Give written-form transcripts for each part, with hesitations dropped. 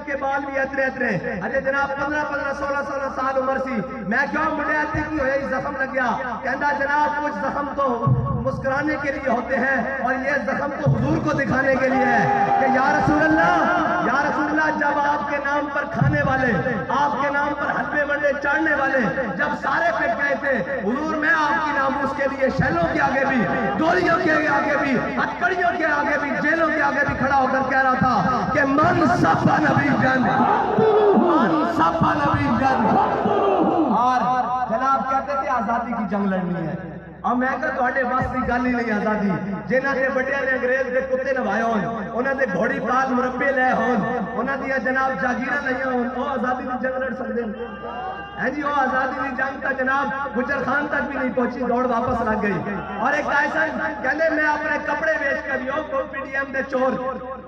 کے بال بھی اترے اترے اجے جناب 15-16 سال عمر سی میں کیوں مڑیا تھی کہ ہوئی زخم لگ گیا کہندا جناب کچھ زخم تو مسکرانے کے لیے ہوتے ہیں اور یہ زخم تو حضور کو دکھانے کے لیے ہے کہ یا رسول اللہ جب آپ کے نام پر کھانے والے آپ کے نام پر حلوے بڑے چاڑنے والے جب سارے پھٹ گئے تھے حضور میں آپ کی ناموس کے لیے شیلوں کے آگے بھی گولیوں کے آگے بھی ہتھکڑیوں کے آگے بھی جیلوں کے آگے بھی کھڑا ہو کر کہہ رہا تھا کہ من صفا نبی جن اور جناب کہتے تھے آزادی کی جنگ لڑنی ہے اور میں کہا تواڈے بس دی گل ہی نہیں آزادی جنہاں دے بڑیاں نے انگریز دے کتے نوائے ہون انہاں دے گھوڑی پال مربے لے ہون انہاں دی جناب جاگیراں لئیاں ہون او آزادی دی جنگ لڑ سکدے ہیں جی وہ آزادی دی جنگ تا جناب گجر خان تک بھی نہیں پہنچی دوڑ واپس لگ گئی اور ایک ایسن کہندے میں اپنے کپڑے بیچ کر یو کو پی ڈی ایم دے چور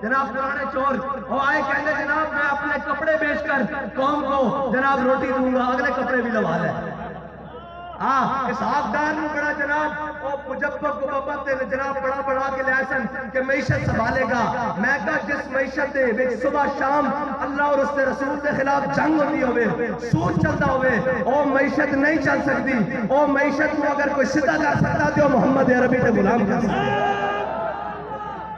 جناب پرانے چور وہ آئے کہندے جناب میں اپنے کپڑے بیچ کر قوم کو جناب روٹی دوں گا اگلے کپڑے بھی لوا لے اس حقدار میں بڑا جناب وہ مجبب کو بابت جناب بڑا بڑا کے لائسن کہ معیشت سنبھالے گا میں کہا جس معیشت دے صبح شام اللہ اور اس کے رسول کے خلاف جنگ ہوتی ہوئے سود چلتا ہوئے او معیشت نہیں چل سکتی او معیشت کو اگر کوئی سدھا کر سکتا تو محمد عربی کے غلام کر سکتا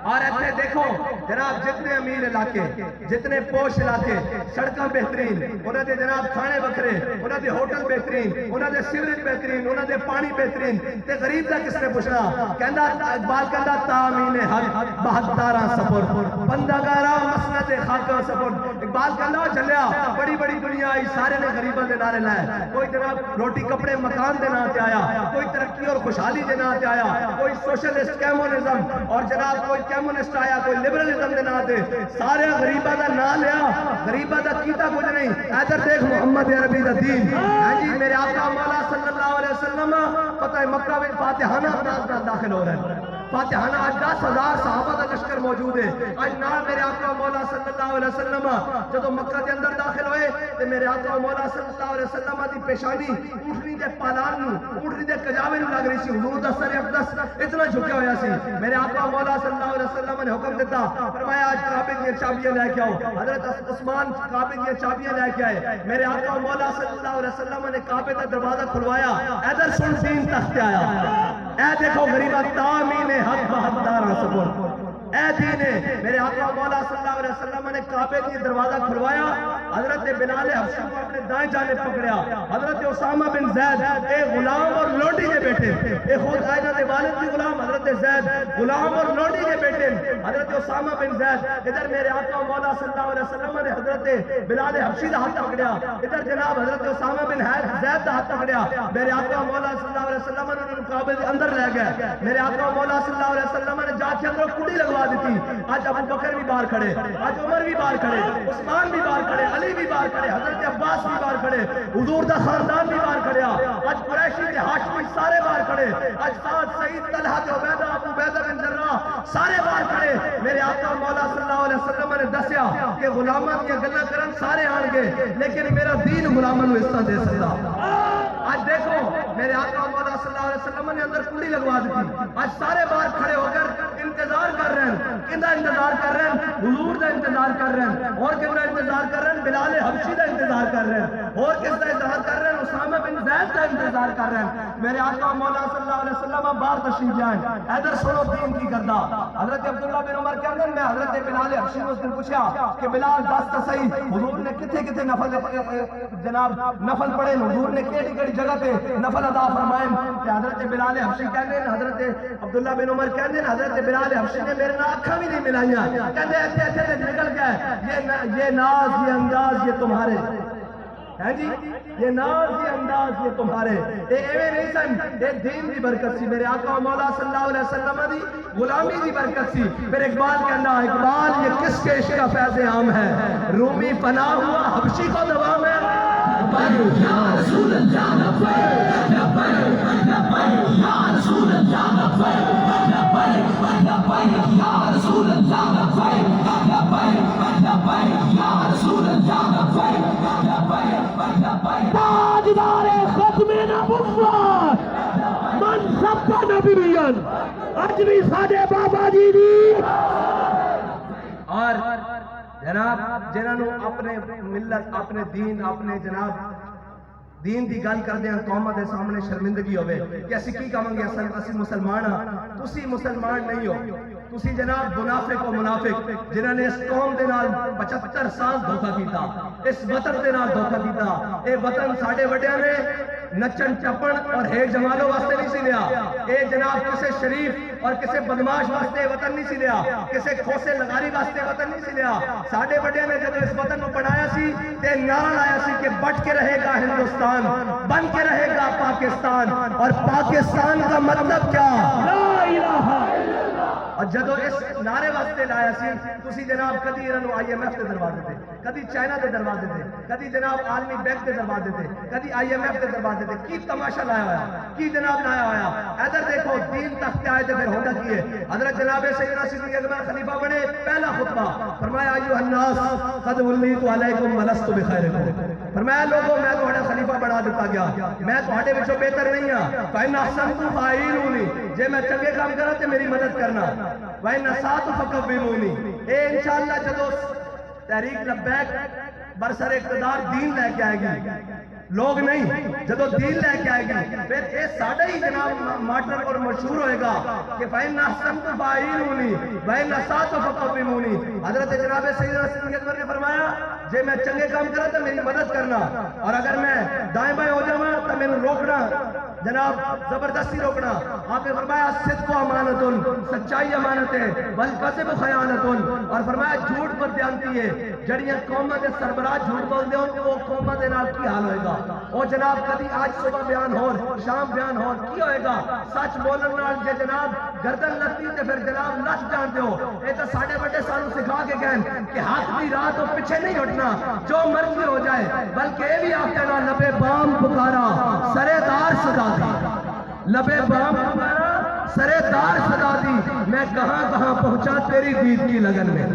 اور ایسے دیکھو جناب جتنے امیر علاقے جتنے پوش علاقے سڑکاں بہترین انہوں نے جناب کھانے بکھرے انہوں نے ہوٹل بہترین انہوں نے سیوریج بہترین انہوں نے پانی بہترین تے غریب دا کس نے پوچھنا کہندا اقبال کہندا تامین حق بہتاراں سفر بندگارا مسند خاکاں سفر اقبال کہندا چلیا بڑی بڑی دنیا آئی سارے نے غریباں دے نعرے لائے کوئی جناب روٹی کپڑے مکان دے نام تے آیا کوئی ترقی اور خوشحالی دے نام تے آیا کوئی سوشلسٹ کمیونزم اور جناب کوئی کمیونسٹ آیا کوئی لبرلزم دے نام تے سارے غریباں دا نام لیا غریباں دا کیتا کچھ نہیں ادھر دیکھ محمد عربی دا دین ہاں جی میرے آقا مولا صلی اللہ علیہ وسلم فتح مکہ میں فاتحانہ انداز میں داخل ہو رہے ہیں فاتحانہ آج 10,000 صحابہ دا لشکر موجود ہے آج نال میرے آقا مولا صلی اللہ علیہ وسلم جدو مکہ کے اندر داخل ہوئے تو میرے آقا مولا صلی اللہ علیہ وسلم دی پیشانی اونٹنی دے پالان نو اونٹنی دے کجاوے نو لگ رہی سی حضور دا سر اقدس اتنا جھکیا ہویا سی میرے آقا مولا صلی اللہ علیہ وسلم نے حکم دیتا فرمایا آج کعبے کی چابیاں لے کے آؤ حضرت عثمان کعبے کی چابیاں لے کے آئے میرے آقا مولا صلی اللہ علیہ وسلم نے کعبے کا دروازہ کھلوایا ادھر سن دین تخت آیا اے دیکھو غریبہ تامین حق بہتاراں سفر اے دین میرے آقا مولا صلی اللہ علیہ وسلم نے کعبے کی دروازہ کھلوایا حضرت بلال حبشی کو اپنے دائیں جانب پکڑیا حضرت اسامہ بن زید اے غلام اور لوڈی کے بیٹے اے خود آئینہ دے والد بھی غلام حضرت زید غلام اور لوڈی کے بیٹے حضرت اسامہ بن زید ادھر میرے آقا مولا صلی اللہ علیہ وسلم نے حضرت بلال حبشی دا ہاتھ پکڑیا ادھر جناب حضرت اسامہ بن زید دا ہاتھ پکڑیا میرے آقا مولا صلی اللہ علیہ وسلم نے انہوں کعبے کے اندر لے گئے میرے آقا مولا صلی اللہ علیہ وسلم نے جا کے اندر کڑی لگوا دیتی آج ابو بکر بھی باہر کھڑے آج عمر بھی باہر کھڑے عثمان بھی باہر کھڑے علی بھی باہر کھڑے حضرت عباس بھی باہر کھڑے حضور دا خاندان بھی باہر کھڑیا آج قریشی تے ہاشمی سارے باہر کھڑے آج سعد سعید طلحہ تے عبیدہ ابو عبیدہ بن جراح سارے باہر کھڑے میرے آقا مولا صلی اللہ علیہ وسلم نے دسیا کہ غلاماں دی گلاں کرن سارے آن گے لیکن میرا دین غلاماں نو حصہ دے سکتا آج دیکھو میرے آقا مولا صلی اللہ علیہ وسلم نے اندر کڑی لگوا دی آج سارے باہر کھڑے ہو کر انتظار کر رہے ہیں کدا انتظار کر رہے ہیں حضور دا انتظار کر رہے ہیں اور کدا انتظار کر رہے ہیں بلال حبشی دا انتظار کر رہے ہیں اور کس دا انتظار کر رہے ہیں اسامہ بن زید دا انتظار کر رہے ہیں میرے آقا مولا صلی اللہ علیہ وسلم باہر تشریف لائے ادھر سنو دین کی کردا حضرت عبداللہ بن عمر کے اندر میں حضرت بلال حبشی نے اس دن پوچھا کہ بلال دس تو صحیح حضور نے کتنے نفل جناب نفل پڑھے حضور نے کیڑی جگہ تے نفل ادا فرمائے کہ حضرت بلال حبشی کہندے حضرت عبداللہ بن عمر کہندے حضرت بلال حبشی نے میرے نال اکھاں بھی نہیں ملائیاں کہندے ایسے نکل گیا یہ ناز یہ انداز یہ تمہارے ہے جی یہ ناز یہ انداز یہ تمہارے اے ایویں نہیں سن اے دین دی برکت سی میرے آقا مولا صلی اللہ علیہ وسلم دی غلامی دی برکت سی پھر اقبال کہنا اقبال یہ کس کے عشق کا فیض عام ہے رومی پناہ ہوا حبشی کو دوام ہے یا رسول اللہ لبیک لبیک لبیک یا رسول اللہ لبیک لبیک لبیک یا رسول اللہ لبیک لبیک لبیک یا رسول اللہ لبیک لبیک لبیک تاجدار ختم نبوت من سب نبیان اج بھی ساڈے بابا جی دی اور جناب جنہوں اپنے ملت اپنے دین اپنے جناب دین دی گل کردے ہیں قوماں دے سامنے شرمندگی ہوئے کہ اسی کی کہاں گے اسی مسلمان ہاں تسی مسلمان نہیں ہو تسی جناب منافق و منافق جنہوں نے اس قوم دے نال 75 سال دھوکہ کیتا اس وطن دے نال دھوکہ کیتا اے وطن ساڈے وڈیاں نے نچن چپن اور ہے جمالوں واسطے نہیں سی لیا اے جناب کسے شریف اور کسے بدماش واسطے وطن نہیں سی لیا کسے کھوسے لغاری واسطے وطن نہیں سی لیا ساڈے وڈیاں نے جب اس وطن کو بنایا سی تے نعرہ لایا سی کہ بٹ کے رہے گا ہندوستان بن کے رہے گا پاکستان اور پاکستان کا مطلب کیا لا الہ الا اللہ اور جدو اس نعرے واسطے لایا سی تسی جناب کدی انہوں آئی ایم ایف دے دروازے تے کدی چائنا دے دروازے تے کدی جناب عالمی بینک دے دروازے تے کدی آئی ایم ایف دے دروازے تے کی تماشا لایا ہوا کی جناب لایا ہوا ادھر دیکھو دین تخت آئے تے پھر ہوگا کی ہے حضرت جناب سیدنا صدیق اکبر خلیفہ بنے پہلا خطبہ فرمایا ایھا الناس قد ولیت علیکم ولست بخیرکم فرمایا لوگوں میں تہاڈا خلیفہ بنا دیتا گیا میں تہاڈے وچوں بہتر نہیں ہاں فإن أحسنت فاعلونی جے میں چنگے کام کراں تے میری مدد کرنا وإن أسأت فكبرونی اے انشاءاللہ جدو تحریک لبیک برسر اقتدار دین لے کے آئے گی لوگ نہیں جدو دین لے کے آئے گی پھر یہ ساڑھا ہی جناب ماٹر اور مشہور ہوئے گا کہ فَإِنَّ أَحْسَنْتُ فَأَعِينُونِي وَإِنَّ أَسَأْتُ فَكَبِّرُونِي حضرت جناب سیدنا صدیق اکبر نے فرمایا جے میں چنگے کام کرا تو میری مدد کرنا اور اگر میں دائیں بائیں ہو جاؤں تو میں روکنا جناب زبردستی روکنا آپ نے فرمایا صدق و امانت سچائی امانت ہے والکذب خیانت اور فرمایا جھوٹ پر دیانتی ہے جڑیاں قوموں کے سربراہ جھوٹ بول دے ہوں وہ قوموں کے نال کی حال ہوئے گا او جناب کدی آج صبح بیان ہو شام بیان ہو کی ہوئے گا سچ بولن نال جے جناب گردن لگتی تے پھر جناب لچ جانتے ہو اے تو ساڈے بڑے سانو سکھا کے گئے کہ حق دی راہ تو پیچھے نہیں ہٹنا جو مرضی ہو جائے بلکہ اے بھی آخر نا لبے بام پکارا سرے دار صدا دی لبے بام پکارا سرے دار صدا دی میں کہاں کہاں پہنچا تیری دید کی لگن میں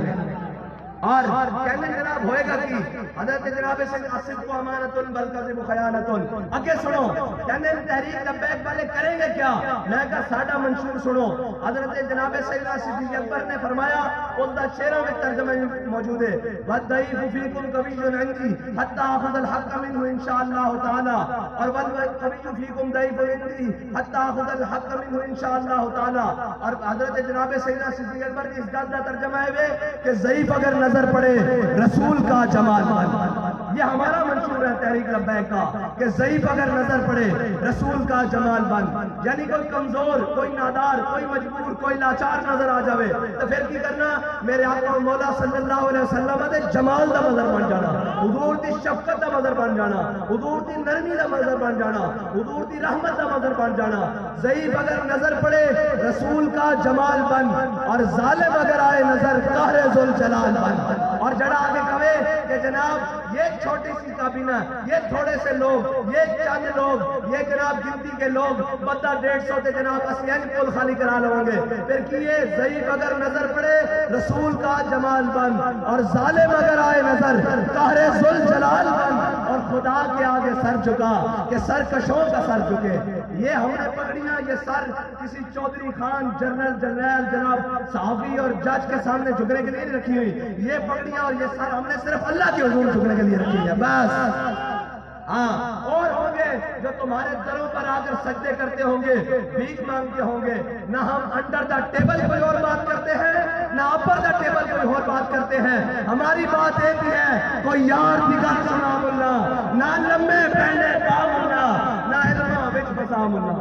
اور کہنے جناب ہوئے گا کی حضرت جناب صدق و امانت والکذب خیانت اگے سنو کہنے تحریک لبیک والے کریں گے کیا میں کہا ساڈا منشور سنو حضرت جناب سیدنا صدیق اکبر نے فرمایا اس دا شعروں میں ترجمہ موجود ہے والضعیف فیکم قوی عندی حتی اخذ الحق منه انشاءاللہ تعالی اور والقوی فیکم ضعیف عندی حتی اخذ الحق منه انشاءاللہ تعالی اور حضرت جناب سیدنا صدیق اکبر کی اس گل دا ترجمہ ہے کہ ضعیف اگر نظر پڑے رسول کا جمال بن یہ ہمارا منشور ہے تحریک لبیک کا کہ ضعیف اگر نظر پڑے رسول کا جمال بن یعنی کوئی کمزور کوئی نادار کوئی مجبور کوئی لاچار نظر آ جاوے تو پھر کی کرنا میرے آقا مولا صلی اللہ علیہ وسلم دے جمال دا مظہر بن جانا حضور دی شفقت دا مظہر بن جانا حضور دی نرمی دا مظہر بن جانا حضور دی رحمت دا مظہر بن جانا ضعیف اگر نظر پڑے رسول کا جمال بن اور ظالم اگر آئے نظر قہر ذوالجلال بن اور جڑا آگے کہے کہ جناب یہ چھوٹی سی کابینہ یہ تھوڑے سے لوگ یہ چند لوگ یہ جناب گنتی کے لوگ بدہ 150 تے جناب اسیان پول خالی کرا لوں گے پھر کیے ضعیف اگر نظر پڑے رسول کا جمال بن اور ظالم اگر آئے نظر قہر ذوالجلال بن اور خدا کے آگے سر جھکا کہ سرکشوں کا سر جھکے یہ ہم نے پکڑیاں یہ سر کسی چودھری خان جنرل جناب صحافی اور جج کے سامنے جھکنے کے لیے نہیں رکھی ہوئی یہ پکڑیاں اور یہ سر ہم نے صرف اللہ کے حضور جھکنے کے لیے رکھی ہے بس ہاں اور ہوں گے جو تمہارے دروں پر آ کر سجدے کرتے ہوں گے بھیک مانگتے ہوں گے نہ ہم انڈر دا ٹیبل کوئی اور بات کرتے ہیں نہ اپر دا ٹیبل کوئی اور بات کرتے ہیں ہماری بات ایک ہی ہے کوئی یار کی گل سنا ملا نہ لمبے پہنے پا ملا نہ علماء وچ فسا ملا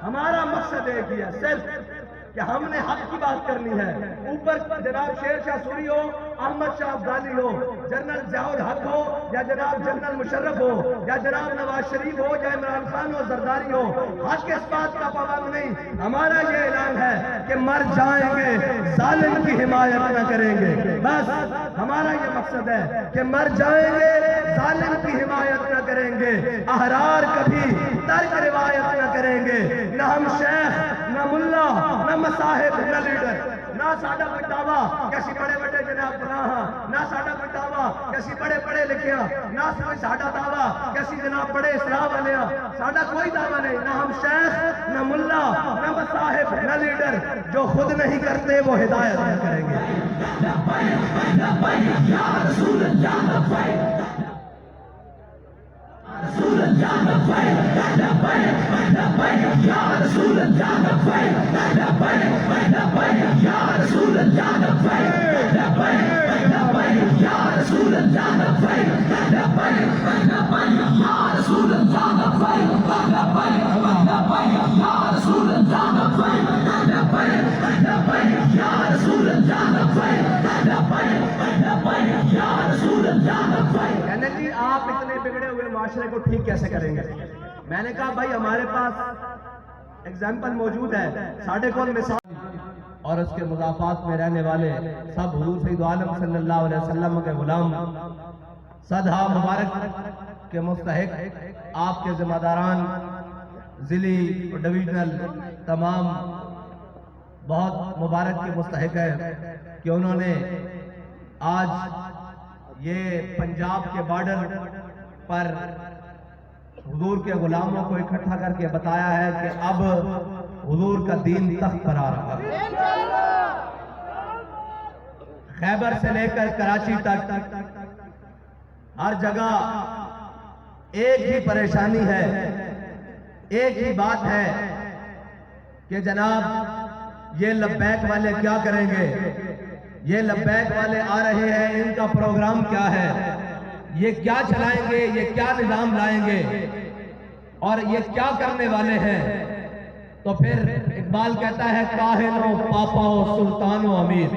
ہمارا مقصد ایک ہی ہے صرف کہ ہم نے حق کی بات کرنی ہے اوپر جناب شیر شاہ سوری ہو احمد شاہ افغانی ہو جنرل ضیاء الحق ہو یا جناب جنرل مشرف ہو یا جناب نواز شریف ہو یا عمران خان ہو زرداری ہو حق اس بات کا پابند نہیں ہمارا یہ اعلان ہے کہ مر جائیں گے ظالم کی حمایت نہ کریں گے بس ہمارا یہ مقصد ہے کہ مر جائیں گے ظالم کی حمایت نہ کریں گے احرار کبھی ترک روایت نہ کریں گے نہ ہم شیخ نہ ملا نہ مصاحب نہ لیڈر نہ ساڈا کوئی دعویٰ کہ اسی بڑے بڑے جناب فلاں ہاں، نہ ساڈا کوئی دعویٰ کہ اسی بڑے پڑھے لکھے ہاں، نہ کوئی ساڈا دعویٰ کہ اسی جناب بڑے اسلام والے ہاں، ساڈا کوئی دعویٰ نہیں، نہ ہم شیخ، نہ ملا، نہ مصاحب، نہ لیڈر، جو خود نہیں کرتے وہ ہدایت نہیں کریں گے۔ کہنے جی آپ اتنے بگڑے ہوئے معاشرے کو ٹھیک کیسے کریں گے؟ میں نے کہا بھائی ہمارے پاس ایگزامپل موجود ہے، ساڑھے کون مثال اور اس کے مضافات میں رہنے والے سب حضور سید عالم صلی اللہ علیہ وسلم کے غلام، صدہا مبارک کے مستحق، آپ کے ذمہ داران ضلعی اور ڈویژنل تمام بہت مبارک کے مستحق ہے کہ انہوں نے آج یہ پنجاب کے بارڈر پر حضور کے غلاموں کو اکٹھا کر کے بتایا ہے کہ اب حضور کا دین تخت پر آ رہا ہے۔ خیبر سے لے کر کراچی تک ہر جگہ ایک ہی پریشانی ہے، ایک ہی بات ہے کہ جناب یہ لبیک والے کیا کریں گے، یہ لبیک والے آ رہے ہیں، ان کا پروگرام کیا ہے، یہ کیا چلائیں گے، یہ کیا نظام لائیں گے اور یہ کیا کرنے والے ہیں۔ تو پھر اقبال کہتا ہے کاہن ہو پاپا ہو سلطان ہو امیر،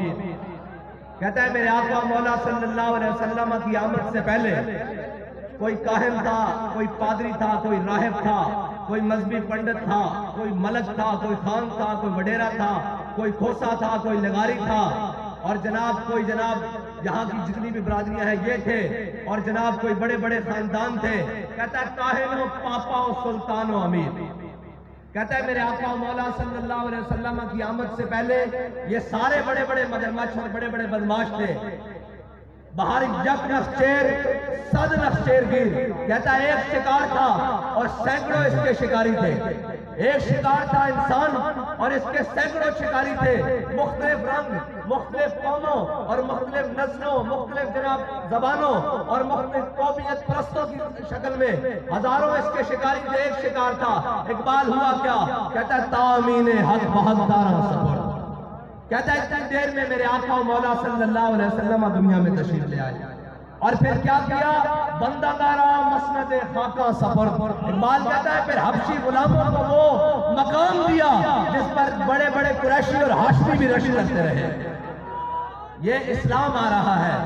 کہتا ہے میرے آقا مولا صلی اللہ علیہ وسلم کی آمد سے پہلے کوئی کاہن تھا، کوئی پادری تھا، کوئی راہب تھا، کوئی مذہبی پنڈت تھا، کوئی ملک تھا، کوئی خان تھا، کوئی وڈیرا تھا، کوئی کھوسا تھا، کوئی لغاری تھا، اور جناب کوئی جناب یہاں کی جتنی بھی برادریاں ہیں یہ تھے، اور جناب کوئی بڑے بڑے خاندان تھے۔ کہتا ہے کاہن ہو پاپا ہو سلطان ہو امیر، کہتا ہے میرے آقا مولا صلی اللہ علیہ وسلم کی آمد سے پہلے یہ سارے بڑے بڑے مگرمچھ اور بڑے بڑے بدماش تھے، باہر یک نخچیر صد نخچیر گیر، کہتا ہے ایک شکار تھا اور سینکڑوں اس کے شکاری تھے، ایک شکار تھا انسان اور اس کے سینکڑوں شکاری تھے، مختلف رنگ، مختلف قوموں اور مختلف نسلوں، مختلف جناب زبانوں اور مختلف قومیت پرستوں کی شکل میں ہزاروں اس کے شکاری تھے، ایک شکار تھا۔ اقبال ہوا کیا؟ کہتا ہے تامین حق بہت دارہ سفر، کہتا ہے اتنی دیر میں میرے آقا مولا صلی اللہ علیہ وسلم دنیا میں تشریف لے آئے، اور پھر کیا کیا؟ بندہ دارا مسند خاکہ سفر۔ اقبال کہتا ہے پھر حبشی غلاموں کو وہ مقام دیا جس پر بڑے بڑے قریشی اور ہاشمی بھی رشک کرتے رہے۔ یہ اسلام آ رہا ہے،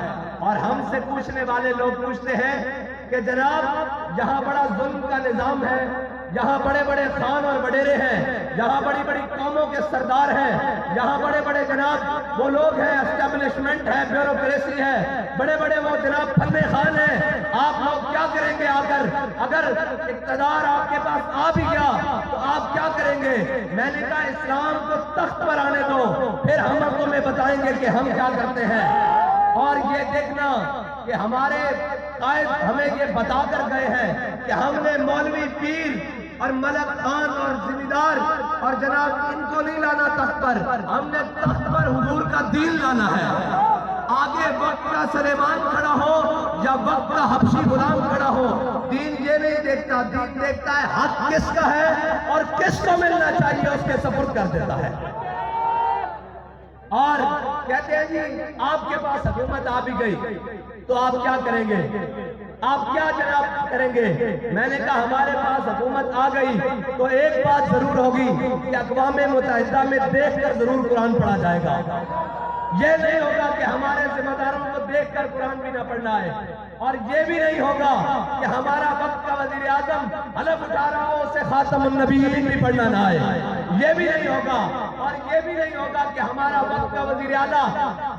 اور ہم سے پوچھنے والے لوگ پوچھتے ہیں کہ جناب یہاں بڑا ظلم کا نظام ہے، یہاں بڑے بڑے خان اور وڈیرے ہیں، یہاں بڑی بڑی قوموں کے سردار ہیں، یہاں بڑے بڑے جناب وہ لوگ ہیں، اسٹیبلشمنٹ ہے، بیوروکریسی ہے، بڑے بڑے وہ جناب فنے خان ہیں، آپ لوگ کیا کریں گے آ کر؟ اگر اقتدار آپ کے پاس آ بھی گیا تو آپ کیا کریں گے؟ میں نے کہا اسلام کو تخت پر آنے دو، پھر ہم آپ کو میں بتائیں گے کہ ہم کیا کرتے ہیں۔ اور یہ دیکھنا کہ ہمارے قائد ہمیں یہ بتا کر گئے ہیں کہ ہم نے مولوی پیر اور ملک خان اور زمیندار اور جناب ان کو نہیں لانا تخت پر، ہم نے تخت پر حضور کا دین لانا ہے۔ آگے وقت کا سلیمان کھڑا ہو یا وقت کا حبشی غلام کھڑا ہو، دین یہ نہیں دیکھتا، دین دیکھتا ہے حق کس کا ہے اور کس کو ملنا چاہیے، اس کے سپرد کر دیتا ہے۔ اور کہتے ہیں جی آپ کے پاس حکومت آ بھی گئی تو آپ کیا کریں گے، آپ کیا جناب کریں گے؟ میں نے کہا ہمارے پاس حکومت آ گئی تو ایک بات ضرور ہوگی کہ اقوام متحدہ میں دیکھ کر ضرور قرآن پڑھا جائے گا۔ یہ نہیں ہوگا کہ ہمارے ذمہ داروں کو دیکھ کر قرآن بھی نہ پڑھنا ہے، اور یہ بھی نہیں ہوگا کہ ہمارا وقت کا وزیر اعظم حلف اٹھا رہا ہو اسے خاتم النبیین بھی پڑھنا نہ آئے، یہ بھی نہیں ہوگا۔ اور یہ بھی نہیں ہوگا کہ ہمارا وقت کا وزیر اعلیٰ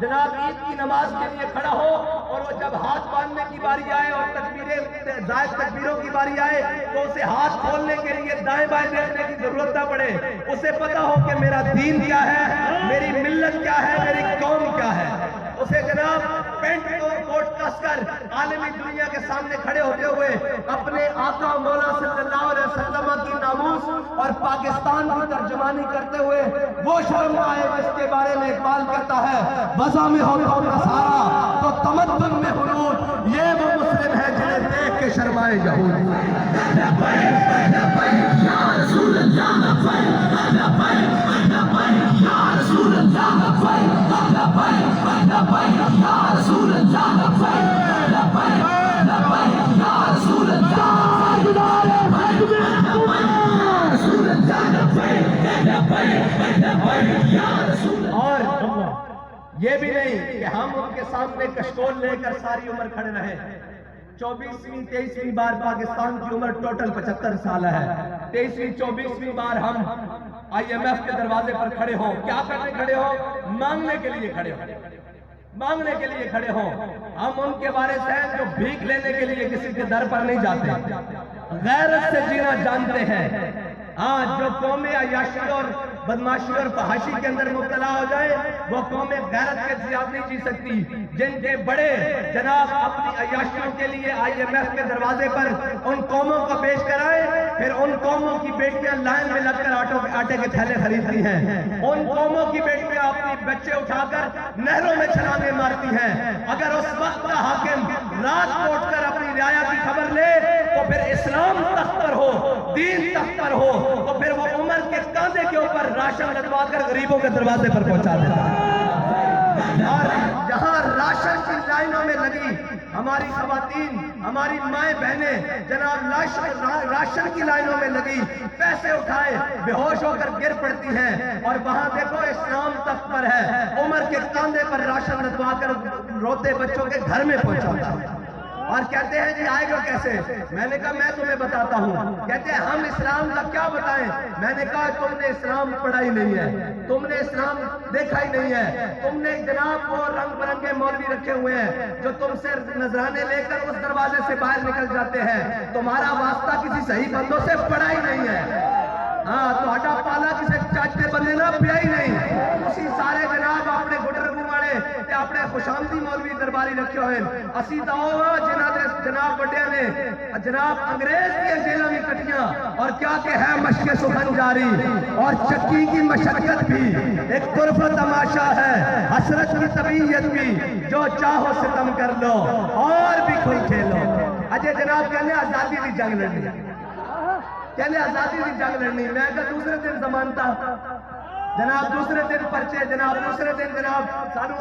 جناب عید کی نماز کے لیے کھڑا ہو اور وہ جب ہاتھ باندھنے کی باری آئے اور تکبیر کے زائد تکبیروں کی باری آئے تو اسے ہاتھ کھولنے کے لیے دائیں بائیں دیکھنے کی ضرورت نہ پڑے. اسے پتا ہو کہ میرا دین کیا ہے, میری ملت کیا ہے, میری قوم کیا ہے. اسے جناب پینٹ اور کوٹ کس کر عالمی دنیا کے سامنے کھڑے ہوتے ہوئے اپنے آقا مولا صلی اللہ علیہ وسلم کی ناموس اور پاکستان کی ترجمانی کرتے ہوئے وہ شرم آئے جس کے بارے میں اقبال کہتا ہے وضع میں ہو نصارا تو تمدن میں حلول, یہ وہ مسلم ہے جنہیں دیکھ کے شرمائے یہود. اور یہ بھی نہیں کہ ہم ان کے سامنے کشکول لے کر ساری عمر کھڑے رہے. 24ویں 23ویں بار پاکستان کی عمر ٹوٹل 75 سال ہے. 23ویں 24ویں بار ہم IMF کے دروازے پر کھڑے ہوں. کیا کرنے کھڑے ہوں؟ مانگنے کے لیے کھڑے ہوں, مانگنے کے لیے کھڑے ہوں. ہم ان کے بارے سے جو بھیک لینے کے لیے کسی کے در پر نہیں جاتے, غیرت سے جینا جانتے ہیں. ہاں, جو قومیں عیاشی اور بدماشی اور فحاشی کے اندر مبتلا ہو جائے وہ قومیں غیرت کے زیادہ نہیں جی سکتی. جن کے بڑے جناب اپنی عیاشیوں کے لیے IMF کے دروازے پر ان قوموں کو پیش کرائے, پھر ان قوموں کی بیٹیاں لائن میں لگ کر آٹے کے تھیلے خریدتی ہیں. ان قوموں کی بیٹیاں اپنی بچے اٹھا کر نہروں میں چھلانگیں مارتی ہیں. اگر اس وقت کا حاکم رات کو اٹھ کر اپنی رعایا کی خبر لے تو پھر اسلام تخت پر ہو, دین تخت پر ہو, تو پھر وہ عمر کے کاندھے کے اوپر راشن لدوا کر غریبوں کے دروازے پر پہنچا دیتا ہے. اور جہاں راشن کی لائنوں میں لگی ہماری خواتین, ہماری مائیں بہنیں جناب راشن کی لائنوں میں لگی, پیسے اٹھائے بے ہوش ہو کر گر پڑتی ہیں, اور وہاں دیکھو اسلام تخت پر ہے, عمر کے کاندھے پر راشن لدوا کر روتے بچوں کے گھر میں پہنچاتا ہے. اور کہتے ہیں جی آئے گا کیسے؟ میں نے کہا میں تمہیں بتاتا ہوں. کہتے ہیں ہم اسلام کا کیا بتائیں؟ میں نے کہا تم نے اسلام پڑھا ہی نہیں ہے, تم نے اسلام دیکھا ہی نہیں ہے. تم نے جناب وہ رنگ برنگے مولوی رکھے ہوئے ہیں جو تم سے نذرانے لے کر اس دروازے سے باہر نکل جاتے ہیں. تمہارا واسطہ کسی صحیح بندوں سے پڑھا ہی نہیں ہے. ہاں, تو ہٹا پالا کسی چاچے بندے نہ پیا ہی نہیں. اسی سارے جناب اپنے گڈر والے تے اپنے خوشامدی مولوی درباری رکھے ہوئے. اسی تو جناب جناب بڑے نے جناب انگریز کی جیلوں میں کٹیاں, اور کیا کہ ہے مشق سخن جاری اور چکی کی مشقت بھی ایک طرف تماشا ہے, حسرت کی طبیعت بھی, جو چاہو ستم کر لو اور بھی کھل کھیلو. اجے جناب کہنے آزادی کی جنگ لڑنی, کہنے آزادی کی جنگ لڑنی. میں کہا دوسرے دن ضمانت جناب, دوسرے دن پرچے جناب, دوسرے دن جناب سانو